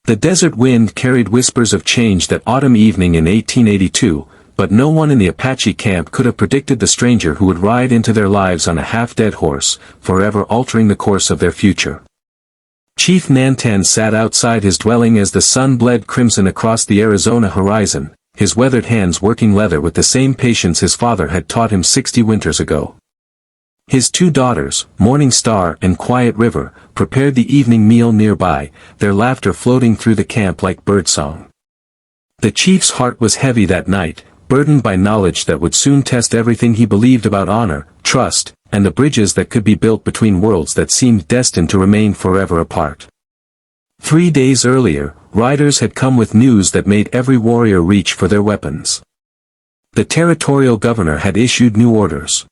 The desert wind carried whispers of change that autumn evening in 1882, but no one in the Apache camp could have predicted the stranger who would ride into their lives on a half-dead horse, forever altering the course of their future. Chief Nantan sat outside his dwelling as the sun bled crimson across the Arizona horizon, his weathered hands working leather with the same patience his father had taught him 60 winters ago. His two daughters, Morning Star and Quiet River, prepared the evening meal nearby, their laughter floating through the camp like birdsong. The chief's heart was heavy that night, burdened by knowledge that would soon test everything he believed about honor, trust, and the bridges that could be built between worlds that seemed destined to remain forever apart. 3 days earlier, riders had come with news that made every warrior reach for their weapons. The territorial governor had issued new orders.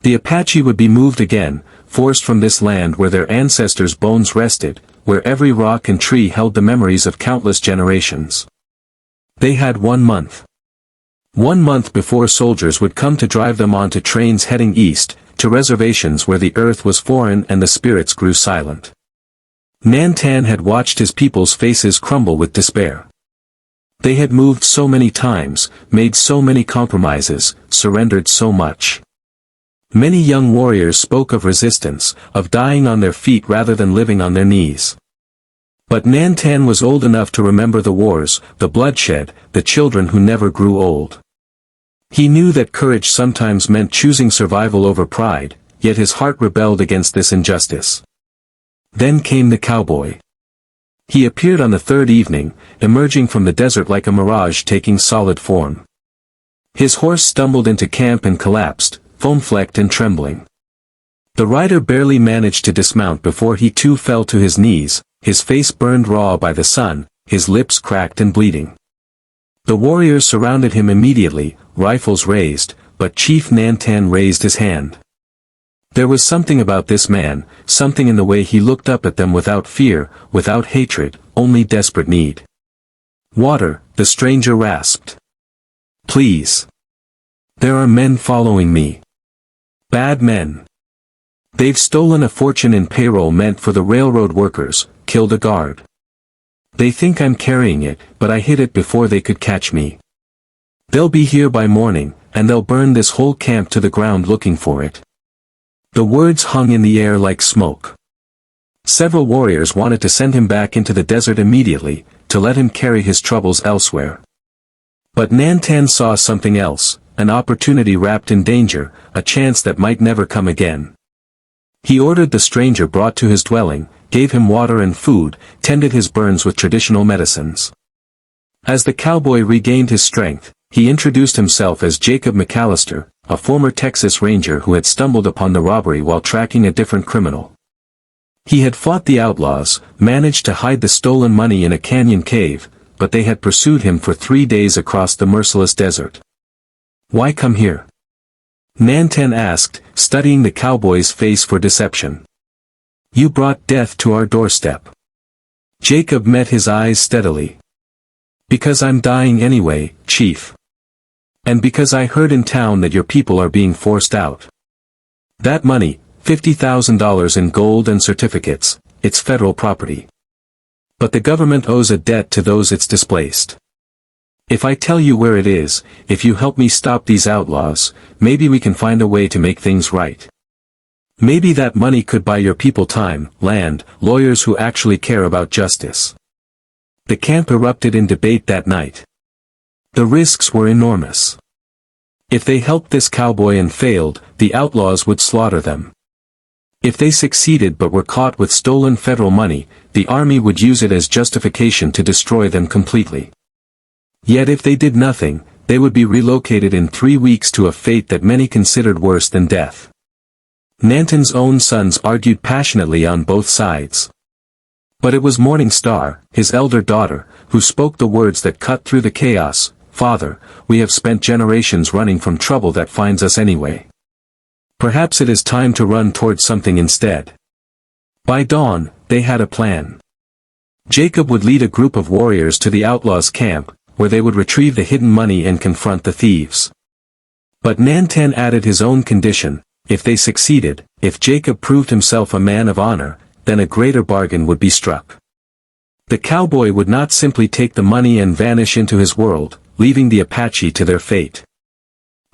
The Apache would be moved again, forced from this land where their ancestors' bones rested, where every rock and tree held the memories of countless generations. They had 1 month. 1 month before soldiers would come to drive them onto trains heading east, to reservations where the earth was foreign and the spirits grew silent. Nantan had watched his people's faces crumble with despair. They had moved so many times, made so many compromises, surrendered so much. Many young warriors spoke of resistance, of dying on their feet rather than living on their knees. But Nantan was old enough to remember the wars, the bloodshed, the children who never grew old. He knew that courage sometimes meant choosing survival over pride, yet his heart rebelled against this injustice. Then came the cowboy. He appeared on the third evening, emerging from the desert like a mirage taking solid form. His horse stumbled into camp and collapsed, foam-flecked and trembling. The rider barely managed to dismount before he too fell to his knees, his face burned raw by the sun, his lips cracked and bleeding. The warriors surrounded him immediately, rifles raised, but Chief Nantan raised his hand. There was something about this man, something in the way he looked up at them without fear, without hatred, only desperate need. "Water," the stranger rasped. "Please. There are men following me. Bad men. They've stolen a fortune in payroll meant for the railroad workers, killed a guard. They think I'm carrying it, but I hid it before they could catch me. They'll be here by morning, and they'll burn this whole camp to the ground looking for it." The words hung in the air like smoke. Several warriors wanted to send him back into the desert immediately, to let him carry his troubles elsewhere. But Nantan saw something else, an opportunity wrapped in danger, a chance that might never come again. He ordered the stranger brought to his dwelling, gave him water and food, tended his burns with traditional medicines. As the cowboy regained his strength, he introduced himself as Jacob McAllister, a former Texas Ranger who had stumbled upon the robbery while tracking a different criminal. He had fought the outlaws, managed to hide the stolen money in a canyon cave, but they had pursued him for 3 days across the merciless desert. "Why come here?" Nantan asked, studying the cowboy's face for deception. "You brought death to our doorstep." Jacob met his eyes steadily. "Because I'm dying anyway, Chief. And because I heard in town that your people are being forced out. That money, $50,000 in gold and certificates, it's federal property. But the government owes a debt to those it's displaced. If I tell you where it is, if you help me stop these outlaws, maybe we can find a way to make things right. Maybe that money could buy your people time, land, lawyers who actually care about justice." The camp erupted in debate that night. The risks were enormous. If they helped this cowboy and failed, the outlaws would slaughter them. If they succeeded but were caught with stolen federal money, the army would use it as justification to destroy them completely. Yet if they did nothing, they would be relocated in 3 weeks to a fate that many considered worse than death. Nantan's own sons argued passionately on both sides. But it was Morning Star, his elder daughter, who spoke the words that cut through the chaos. "Father, we have spent generations running from trouble that finds us anyway. Perhaps it is time to run towards something instead." By dawn, they had a plan. Jacob would lead a group of warriors to the outlaws' camp, where they would retrieve the hidden money and confront the thieves. But Nantan added his own condition: if they succeeded, if Jacob proved himself a man of honor, then a greater bargain would be struck. The cowboy would not simply take the money and vanish into his world, leaving the Apache to their fate.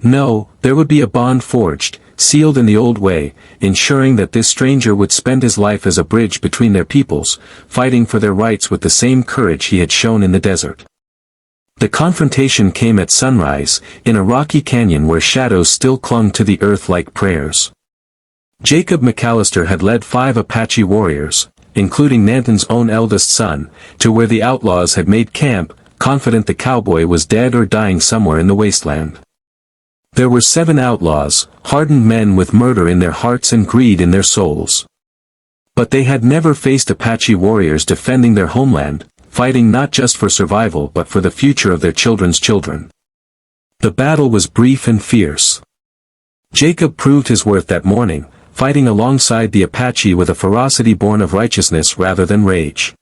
No, there would be a bond forged, sealed in the old way, ensuring that this stranger would spend his life as a bridge between their peoples, fighting for their rights with the same courage he had shown in the desert. The confrontation came at sunrise, in a rocky canyon where shadows still clung to the earth like prayers. Jacob McAllister had led 5 Apache warriors, including Nanton's own eldest son, to where the outlaws had made camp, confident the cowboy was dead or dying somewhere in the wasteland. There were 7 outlaws, hardened men with murder in their hearts and greed in their souls. But they had never faced Apache warriors defending their homeland, fighting not just for survival but for the future of their children's children. The battle was brief and fierce. Jacob proved his worth that morning, fighting alongside the Apache with a ferocity born of righteousness rather than rage.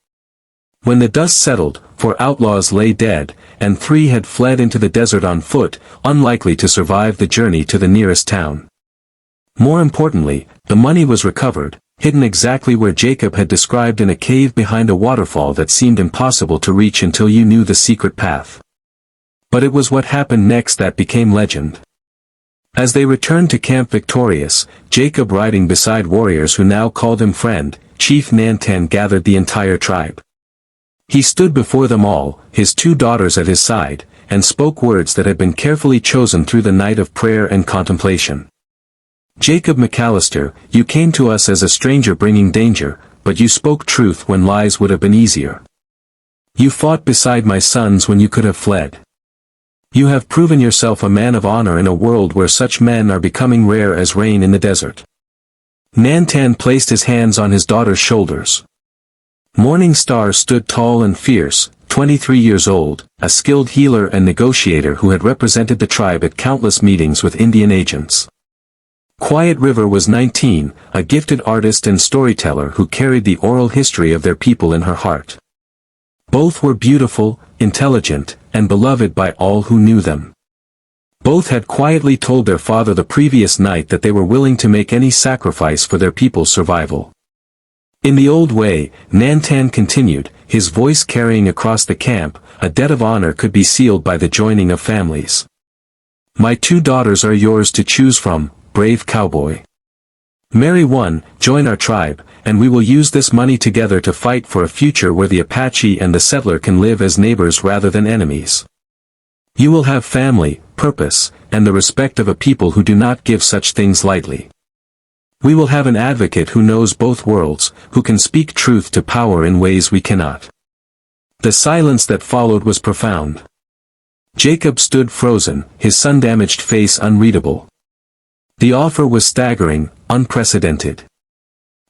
When the dust settled, 4 outlaws lay dead, and 3 had fled into the desert on foot, unlikely to survive the journey to the nearest town. More importantly, the money was recovered, hidden exactly where Jacob had described in a cave behind a waterfall that seemed impossible to reach until you knew the secret path. But it was what happened next that became legend. As they returned to camp victorious, Jacob riding beside warriors who now called him friend, Chief Nantan gathered the entire tribe. He stood before them all, his 2 daughters at his side, and spoke words that had been carefully chosen through the night of prayer and contemplation. Jacob McAllister, you came to us as a stranger bringing danger, but you spoke truth when lies would have been easier. You fought beside my sons when you could have fled. You have proven yourself a man of honor in a world where such men are becoming rare as rain in the desert. Nantan placed his hands on his daughter's shoulders. Morning Star stood tall and fierce, 23 years old, a skilled healer and negotiator who had represented the tribe at countless meetings with Indian agents. Quiet River was 19, a gifted artist and storyteller who carried the oral history of their people in her heart. Both were beautiful, intelligent, and beloved by all who knew them. Both had quietly told their father the previous night that they were willing to make any sacrifice for their people's survival. In the old way, Nantan continued, his voice carrying across the camp, a debt of honor could be sealed by the joining of families. My 2 daughters are yours to choose from, brave cowboy. Marry one, join our tribe, and we will use this money together to fight for a future where the Apache and the settler can live as neighbors rather than enemies. You will have family, purpose, and the respect of a people who do not give such things lightly. We will have an advocate who knows both worlds, who can speak truth to power in ways we cannot. The silence that followed was profound. Jacob stood frozen, his sun-damaged face unreadable. The offer was staggering, unprecedented.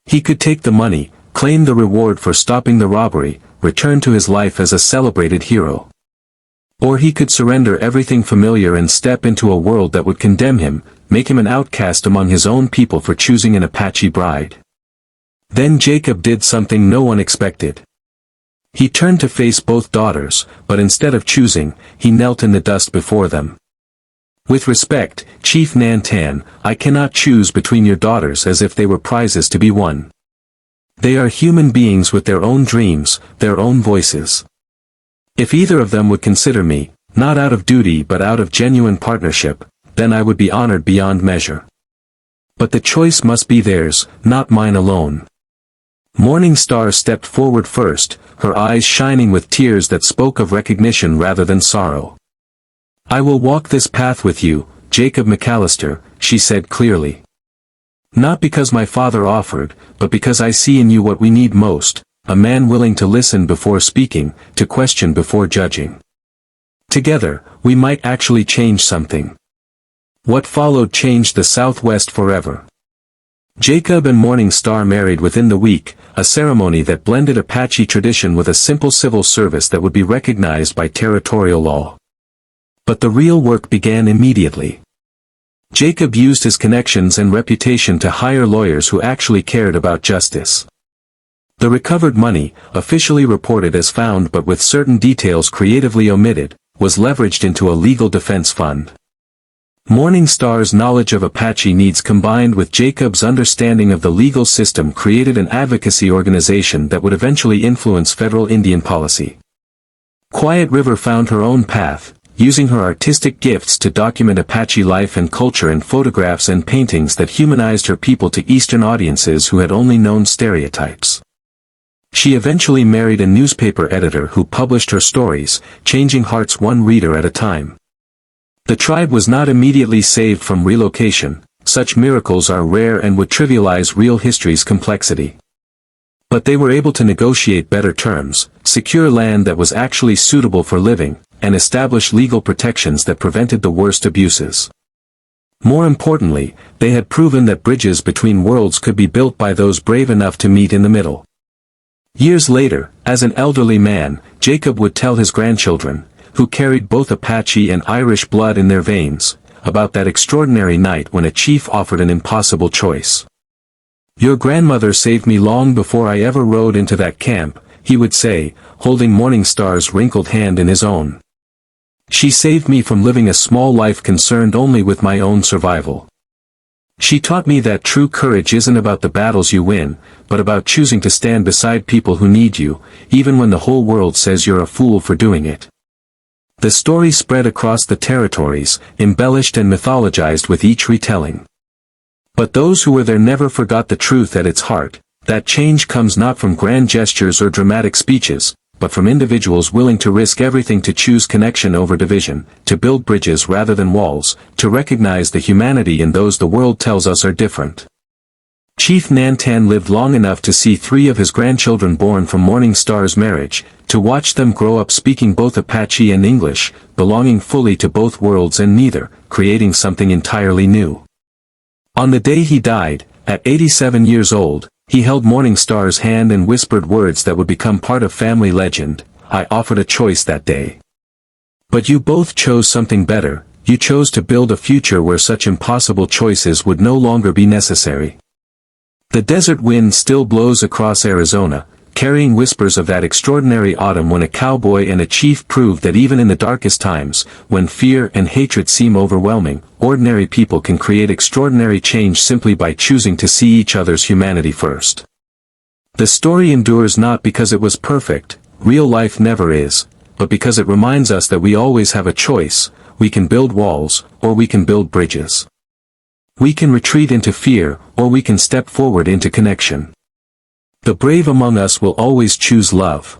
He could take the money, claim the reward for stopping the robbery, return to his life as a celebrated hero. Or he could surrender everything familiar and step into a world that would condemn him, make him an outcast among his own people for choosing an Apache bride. Then Jacob did something no one expected. He turned to face both daughters, but instead of choosing, he knelt in the dust before them. With respect, Chief Nantan, I cannot choose between your daughters as if they were prizes to be won. They are human beings with their own dreams, their own voices. If either of them would consider me, not out of duty but out of genuine partnership, then I would be honored beyond measure. But the choice must be theirs, not mine alone. Morning Star stepped forward first, her eyes shining with tears that spoke of recognition rather than sorrow. I will walk this path with you, Jacob McAllister, she said clearly. Not because my father offered, but because I see in you what we need most, a man willing to listen before speaking, to question before judging. Together, we might actually change something. What followed changed the Southwest forever. Jacob and Morning Star married within the week, a ceremony that blended Apache tradition with a simple civil service that would be recognized by territorial law. But the real work began immediately. Jacob used his connections and reputation to hire lawyers who actually cared about justice. The recovered money, officially reported as found but with certain details creatively omitted, was leveraged into a legal defense fund. Morningstar's knowledge of Apache needs combined with Jacob's understanding of the legal system created an advocacy organization that would eventually influence federal Indian policy. Quiet River found her own path, using her artistic gifts to document Apache life and culture in photographs and paintings that humanized her people to Eastern audiences who had only known stereotypes. She eventually married a newspaper editor who published her stories, changing hearts one reader at a time. The tribe was not immediately saved from relocation. Such miracles are rare and would trivialize real history's complexity. But they were able to negotiate better terms, secure land that was actually suitable for living, and establish legal protections that prevented the worst abuses. More importantly, they had proven that bridges between worlds could be built by those brave enough to meet in the middle. Years later, as an elderly man, Jacob would tell his grandchildren, who carried both Apache and Irish blood in their veins, about that extraordinary night when a chief offered an impossible choice. "Your grandmother saved me long before I ever rode into that camp," he would say, holding Morningstar's wrinkled hand in his own. "She saved me from living a small life concerned only with my own survival. She taught me that true courage isn't about the battles you win, but about choosing to stand beside people who need you, even when the whole world says you're a fool for doing it." The story spread across the territories, embellished and mythologized with each retelling. But those who were there never forgot the truth at its heart, that change comes not from grand gestures or dramatic speeches, but from individuals willing to risk everything to choose connection over division, to build bridges rather than walls, to recognize the humanity in those the world tells us are different. Chief Nantan lived long enough to see 3 of his grandchildren born from Morningstar's marriage, to watch them grow up speaking both Apache and English, belonging fully to both worlds and neither, creating something entirely new. On the day he died, at 87 years old, he held Morningstar's hand and whispered words that would become part of family legend. "I offered a choice that day. But you both chose something better. You chose to build a future where such impossible choices would no longer be necessary." The desert wind still blows across Arizona, carrying whispers of that extraordinary autumn when a cowboy and a chief proved that even in the darkest times, when fear and hatred seem overwhelming, ordinary people can create extraordinary change simply by choosing to see each other's humanity first. The story endures not because it was perfect, real life never is, but because it reminds us that we always have a choice. We can build walls, or we can build bridges. We can retreat into fear, or we can step forward into connection. The brave among us will always choose love.